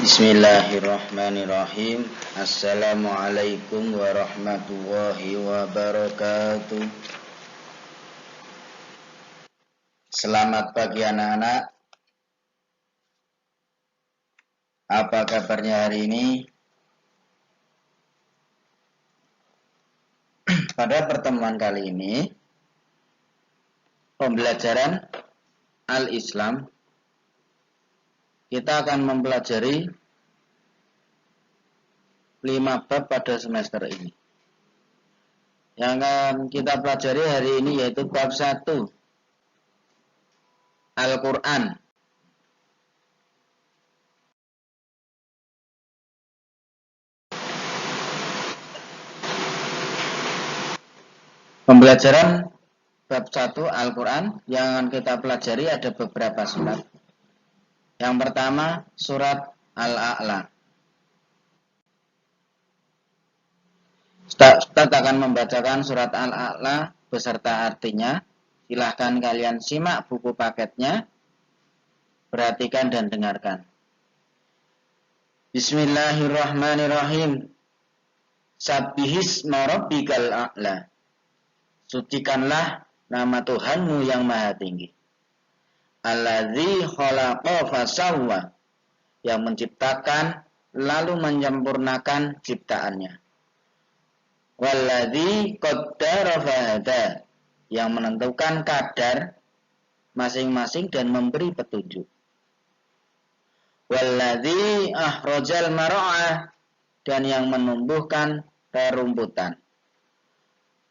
Bismillahirrahmanirrahim. Assalamualaikum warahmatullahi wabarakatuh. Selamat pagi anak-anak. Apa kabarnya hari ini? Pada pertemuan kali ini, pembelajaran Al-Islam, kita akan mempelajari 5 bab pada semester ini. Yang akan kita pelajari hari ini yaitu bab 1, Al-Quran. Pembelajaran bab 1 Al-Quran yang akan kita pelajari ada beberapa surat. Yang pertama, surat Al-A'la. Ustaz akan membacakan surat Al-A'la beserta artinya. Silahkan kalian simak buku paketnya, perhatikan dan dengarkan. Bismillahirrahmanirrahim. Sabbihisma rabbikal a'la. Sucikanlah nama Tuhanmu yang maha tinggi. Alladzi khalaqa fasawwa, yang menciptakan lalu menyempurnakan ciptaannya. Walladzi qaddara fahada, yang menentukan kadar masing-masing dan memberi petunjuk. Walladzi akhrajal mar'ah, dan yang menumbuhkan rerumputan.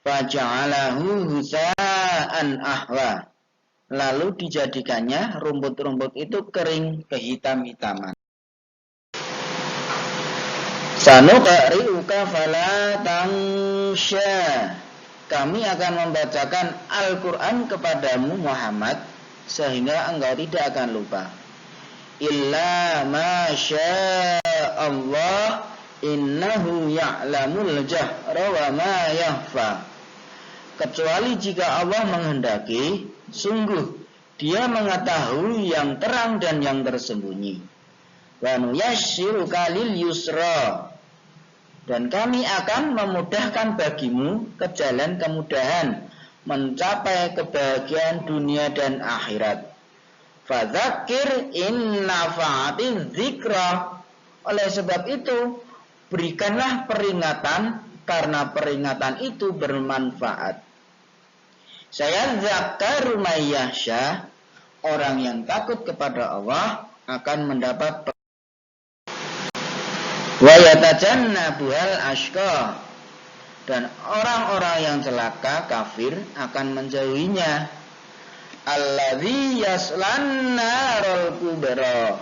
Faja'alahu husa'an ahwa, lalu dijadikannya rumput-rumput itu kering kehitam-hitaman. Sanuqri'uka fala tansya, kami akan membacakan Al-Quran kepadamu Muhammad sehingga engkau tidak akan lupa. Illa ma sya'allah innahu ya'lamul jahra wa ma yakhfa, kecuali jika Allah menghendaki, sungguh Dia mengetahui yang terang dan yang tersembunyi. Wa nuyassiruka lil yusra, dan kami akan memudahkan bagimu ke jalan kemudahan mencapai kebahagiaan dunia dan akhirat. Fadzakir in nafa'atiz dzikra, oleh sebab itu berikanlah peringatan karena peringatan itu bermanfaat. Saya zakaru may yakhsha, orang yang takut kepada Allah akan mendapat wa yatajannabuhal ashqa, dan orang-orang yang celaka kafir akan menjauhinya. Alladzi yaslan narul kubra,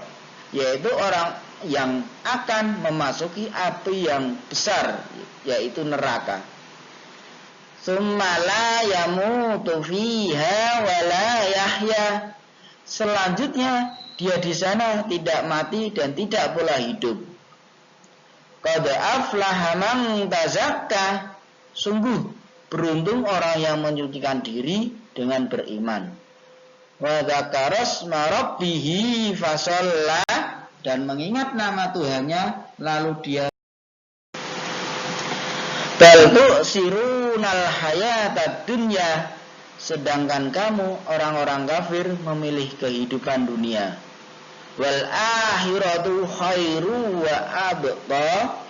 yaitu orang yang akan memasuki api yang besar, yaitu neraka. Tsumma la yamutu fiha wa la yahya, selanjutnya dia di sana tidak mati dan tidak pula hidup. Qad aflaha man tazakka, sungguh beruntung orang yang menyucikan diri dengan beriman. Wa dzakara asma rabbih fasalla, dan mengingat nama Tuhannya lalu dia. Bal tu'sirunal hayatad dunya, sedangkan kamu orang-orang kafir memilih kehidupan dunia. Wal akhiratu khairu wa abqa,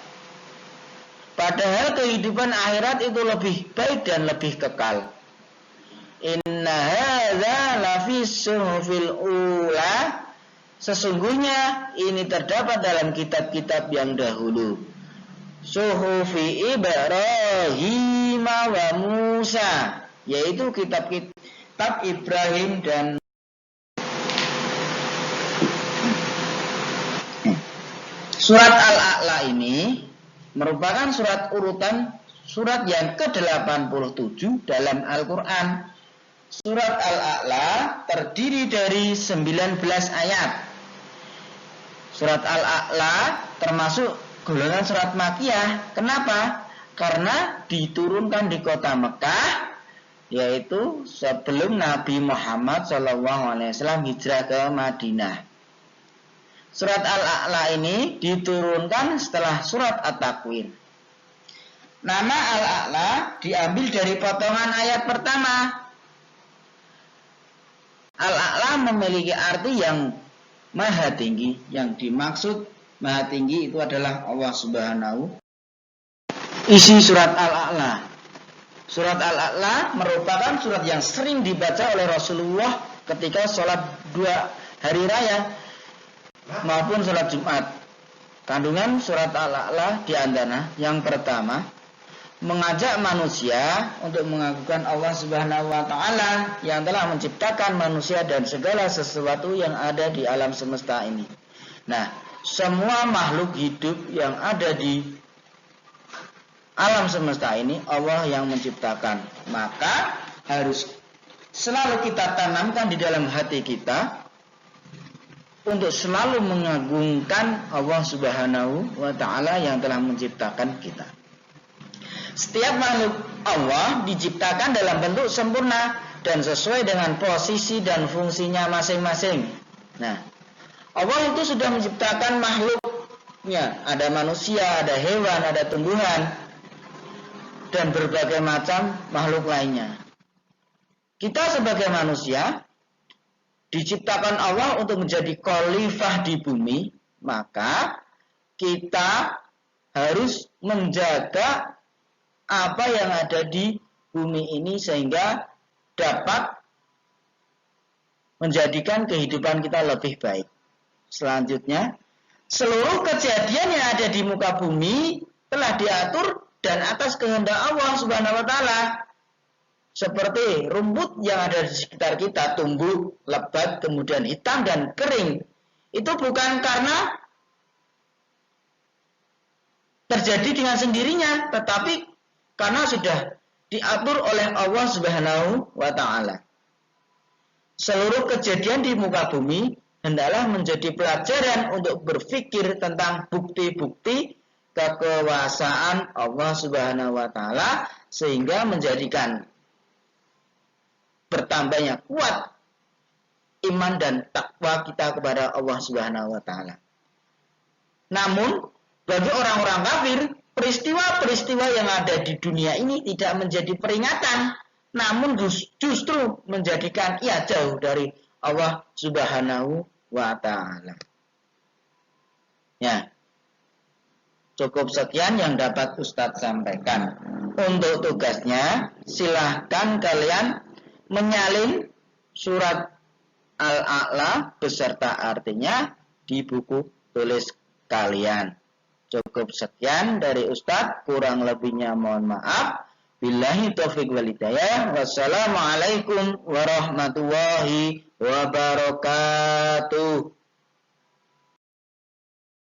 padahal kehidupan akhirat itu lebih baik dan lebih kekal. Inna hadza lafis suhufil ula, sesungguhnya ini terdapat dalam kitab-kitab yang dahulu. Suhufi Ibrahim wa Musa, yaitu kitab-kitab Ibrahim dan surat Al-A'la ini merupakan surat urutan surat yang ke-87 dalam Al-Quran. Surat Al-A'la terdiri dari 19 ayat. Surat Al-A'la termasuk golongan surat Makkiyah. Kenapa? Karena diturunkan di kota Mekah, yaitu sebelum Nabi Muhammad SAW hijrah ke Madinah. Surat Al-A'la ini diturunkan setelah surat At-Takwir. Nama Al-A'la diambil dari potongan ayat pertama. Al-A'la memiliki arti yang maha tinggi. Yang dimaksud maha tinggi itu adalah Allah Subhanahu. Isi surat Al-A'la. Surat Al-A'la merupakan surat yang sering dibaca oleh Rasulullah ketika sholat 2 hari raya maupun sholat Jumat. Kandungan surat Al-A'la di antara yang pertama, mengajak manusia untuk mengagungkan Allah Subhanahu wa taala yang telah menciptakan manusia dan segala sesuatu yang ada di alam semesta ini. Nah, semua makhluk hidup yang ada di alam semesta ini Allah yang menciptakan. Maka harus selalu kita tanamkan di dalam hati kita untuk selalu mengagungkan Allah Subhanahu wa taala yang telah menciptakan kita. Setiap makhluk Allah diciptakan dalam bentuk sempurna dan sesuai dengan posisi dan fungsinya masing-masing. Nah, Allah itu sudah menciptakan makhluknya, ada manusia, ada hewan, ada tumbuhan, dan berbagai macam makhluk lainnya. Kita sebagai manusia diciptakan Allah untuk menjadi khalifah di bumi, maka kita harus menjaga apa yang ada di bumi ini sehingga dapat menjadikan kehidupan kita lebih baik. Selanjutnya, seluruh kejadian yang ada di muka bumi telah diatur dan atas kehendak Allah Subhanahu wa taala. Seperti rumput yang ada di sekitar kita tumbuh lebat kemudian hitam dan kering. Itu bukan karena terjadi dengan sendirinya, tetapi karena sudah diatur oleh Allah Subhanahu wa taala. Seluruh kejadian di muka bumi hendaklah menjadi pelajaran untuk berpikir tentang bukti-bukti kekuasaan Allah Subhanahu wa taala sehingga menjadikan bertambahnya kuat iman dan takwa kita kepada Allah Subhanahu wa taala. Namun, bagi orang-orang kafir, peristiwa-peristiwa yang ada di dunia ini tidak menjadi peringatan, namun justru menjadikan ia jauh dari Allah Subhanahu wa taala. Ya. Cukup sekian yang dapat Ustadz sampaikan. Untuk tugasnya, silahkan kalian menyalin surat Al-A'la beserta artinya di buku tulis kalian. Cukup sekian dari Ustadz, kurang lebihnya mohon maaf. Billahi taufiq wal hidayah. Wassalamualaikum warahmatullahi wabarakatuh.